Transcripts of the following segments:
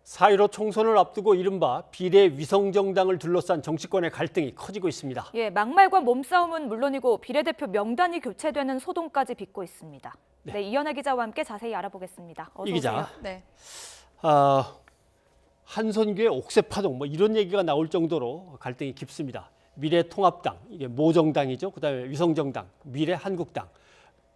4.15 총선을 앞두고 이른바 비례 위성정당을 둘러싼 정치권의 갈등이 커지고 있습니다. 예, 막말과 몸싸움은 물론이고 비례대표 명단이 교체되는 소동까지 빚고 있습니다. 네, 이현아 기자와 함께 자세히 알아보겠습니다. 어서 이 기자, 오세요. 네. 한선교의 옥새파동 이런 얘기가 나올 정도로 갈등이 깊습니다. 미래통합당, 이게 모정당이죠. 그다음에 위성정당, 미래한국당.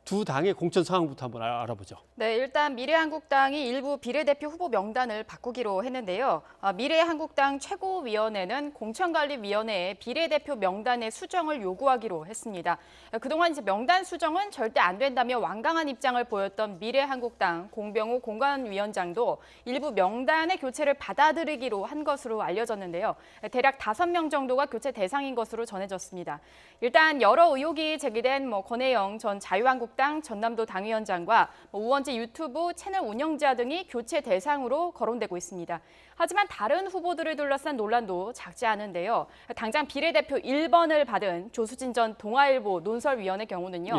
두 당의 공천 상황부터 한번 알아보죠. 네, 일단 미래한국당이 일부 비례대표 후보 명단을 바꾸기로 했는데요. 미래한국당 최고위원회는 공천관리위원회에 비례대표 명단의 수정을 요구하기로 했습니다. 그동안 이제 명단 수정은 절대 안 된다며 완강한 입장을 보였던 미래한국당 공병호 공관위원장도 일부 명단의 교체를 받아들이기로 한 것으로 알려졌는데요. 대략 5명 정도가 교체 대상인 것으로 전해졌습니다. 일단 여러 의혹이 제기된 권혜영 전 자유한국당 전남도 당위원장과 우원재 유튜브 채널 운영자 등이 교체 대상으로 거론되고 있습니다. 하지만 다른 후보들을 둘러싼 논란도 작지 않은데요. 당장 비례대표 1번을 받은 조수진 전 동아일보 논설위원의 경우는요.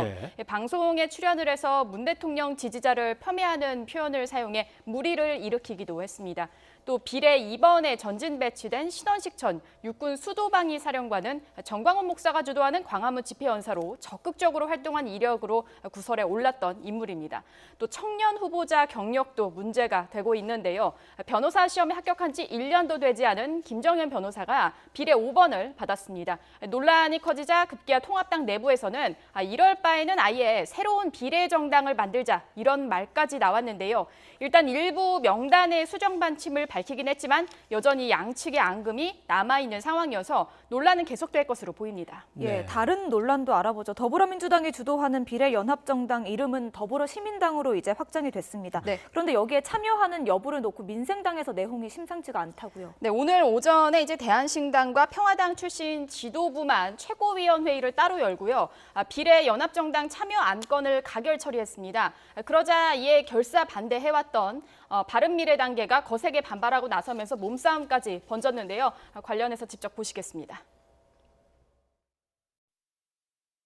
방송에 출연을 해서 문 대통령 지지자를 폄훼하는 표현을 사용해 물의를 일으키기도 했습니다. 또 비례 2번에 전진 배치된 신원식 전 육군 수도방위 사령관은 정광훈 목사가 주도하는 광화문 집회 연사로 적극적으로 활동한 이력으로 구설에 올랐던 인물입니다. 또 청년 후보자 경력도 문제가 되고 있는데요. 변호사 시험에 합격한 지 1년도 되지 않은 김정현 변호사가 비례 5번을 받았습니다. 논란이 커지자 급기야 통합당 내부에서는 이럴 바에는 아예 새로운 비례정당을 만들자 이런 말까지 나왔는데요. 일단 일부 명단의 수정 반침을 밝히긴 했지만 여전히 양측의 앙금이 남아있는 상황이어서 논란은 계속될 것으로 보입니다. 예, 다른 논란도 알아보죠. 더불어민주당이 주도하는 비례연합정당 이름은 더불어시민당으로 이제 확정이 됐습니다. 네. 그런데 여기에 참여하는 여부를 놓고 민생당에서 내홍이 심상치가 않다고요. 네, 오늘 오전에 이제 대한신당과 평화당 출신 지도부만 최고위원회의를 따로 열고요. 비례연합정당 참여 안건을 가결 처리했습니다. 그러자 이에 결사 반대해왔던 바른미래당계가 거세게 반발하고 나서면서 몸싸움까지 번졌는데요. 관련해서 직접 보시겠습니다.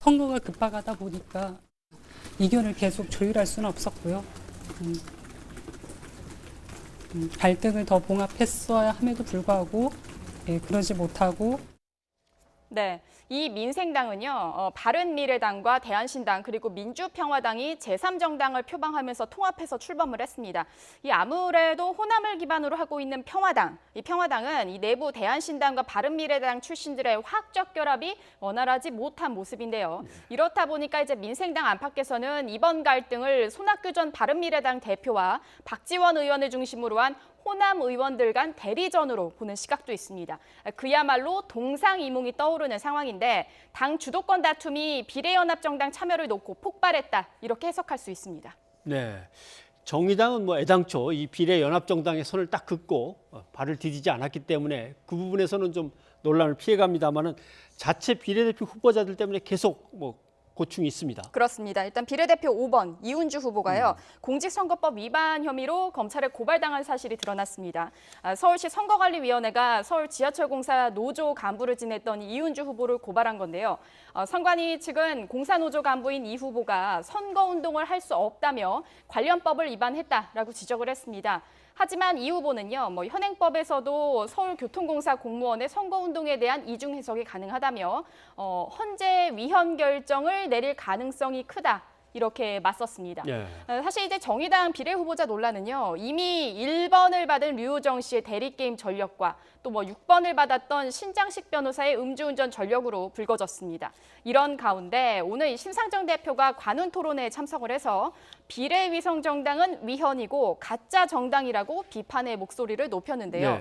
선거가 급박하다 보니까 이견을 계속 조율할 수는 없었고요. 갈등을 더 봉합했어야 함에도 불구하고 그러지 못하고 네, 이 민생당은요, 바른미래당과 대한신당 그리고 민주평화당이 제3정당을 표방하면서 통합해서 출범을 했습니다. 이 아무래도 호남을 기반으로 하고 있는 평화당, 이 평화당은 이 내부 대한신당과 바른미래당 출신들의 화학적 결합이 원활하지 못한 모습인데요. 이렇다 보니까 이제 민생당 안팎에서는 이번 갈등을 손학규 전 바른미래당 대표와 박지원 의원을 중심으로 한 호남 의원들 간 대리전으로 보는 시각도 있습니다. 그야말로 동상이몽이 떠오르는 상황인데 당 주도권 다툼이 비례연합정당 참여를 놓고 폭발했다 이렇게 해석할 수 있습니다. 네, 정의당은 애당초 이 비례연합정당의 선을 딱 긋고 발을 디디지 않았기 때문에 그 부분에서는 좀 논란을 피해갑니다만은 자체 비례대표 후보자들 때문에 계속 고충이 있습니다. 그렇습니다. 일단 비례대표 5번 이훈주 후보가요. 공직선거법 위반 혐의로 검찰에 고발당한 사실이 드러났습니다. 서울시 선거관리위원회가 서울 지하철공사 노조 간부를 지냈던 이훈주 후보를 고발한 건데요. 선관위 측은 공사노조 간부인 이 후보가 선거운동을 할 수 없다며 관련법을 위반했다라고 지적을 했습니다. 하지만 이 후보는요, 현행법에서도 서울교통공사 공무원의 선거운동에 대한 이중 해석이 가능하다며 헌재 위헌 결정을 내릴 가능성이 크다. 이렇게 맞섰습니다. 사실 이제 정의당 비례 후보자 논란은요. 이미 1번을 받은 류호정 씨의 대리게임 전력과 또 6번을 받았던 신장식 변호사의 음주운전 전력으로 불거졌습니다. 이런 가운데 오늘 심상정 대표가 관훈 토론회에 참석을 해서 비례위성정당은 위헌이고 가짜 정당이라고 비판의 목소리를 높였는데요.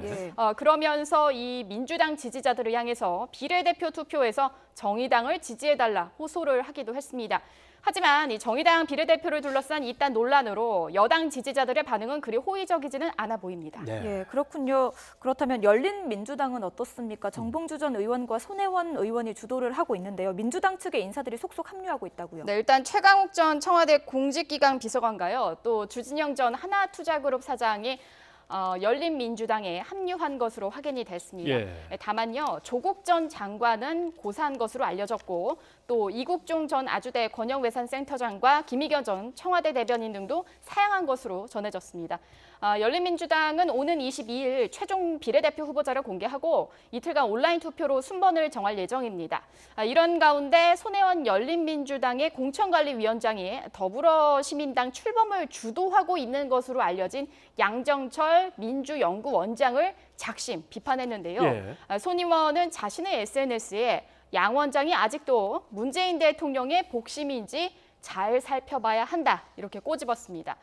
그러면서 이 민주당 지지자들을 향해서 비례대표 투표에서 정의당을 지지해달라 호소를 하기도 했습니다. 하지만 이 정의당 비례대표를 둘러싼 이딴 논란으로 여당 지지자들의 반응은 그리 호의적이지는 않아 보입니다. 예, 그렇군요. 그렇다면 열린민주당은 어떻습니까? 정봉주 전 의원과 손혜원 의원이 주도를 하고 있는데요. 민주당 측의 인사들이 속속 합류하고 있다고요. 네, 일단 최강욱 전 청와대 공직기강 비서관가요. 또 주진영 전 하나투자그룹 사장이 열린민주당에 합류한 것으로 확인이 됐습니다. 다만요, 조국 전 장관은 고사한 것으로 알려졌고 또 이국종 전 아주대 권영외산센터장과 김의겸 전 청와대 대변인 등도 사양한 것으로 전해졌습니다. 열린민주당은 오는 22일 최종 비례대표 후보자를 공개하고 이틀간 온라인 투표로 순번을 정할 예정입니다. 이런 가운데 손혜원 열린민주당의 공천관리위원장이 더불어시민당 출범을 주도하고 있는 것으로 알려진 양정철 민주연구원장을 작심 비판했는데요. 예. 손 의원은 자신의 SNS에 양 원장이 아직도 문재인 대통령의 복심인지 잘 살펴봐야 한다 이렇게 꼬집었습니다.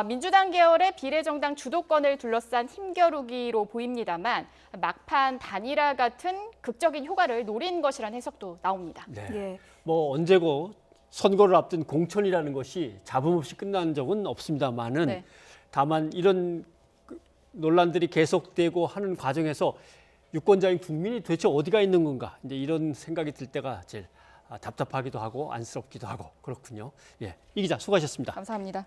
민주당 계열의 비례정당 주도권을 둘러싼 힘겨루기로 보입니다만 막판 단일화 같은 극적인 효과를 노린 것이라는 해석도 나옵니다. 네. 예. 뭐 언제고 선거를 앞둔 공천이라는 것이 잡음 없이 끝난 적은 없습니다만은 네. 다만 이런 논란들이 계속되고 하는 과정에서 유권자인 국민이 도대체 어디가 있는 건가 이제 이런 생각이 들 때가 제일 답답하기도 하고 안쓰럽기도 하고 그렇군요. 예, 이 기자 수고하셨습니다. 감사합니다.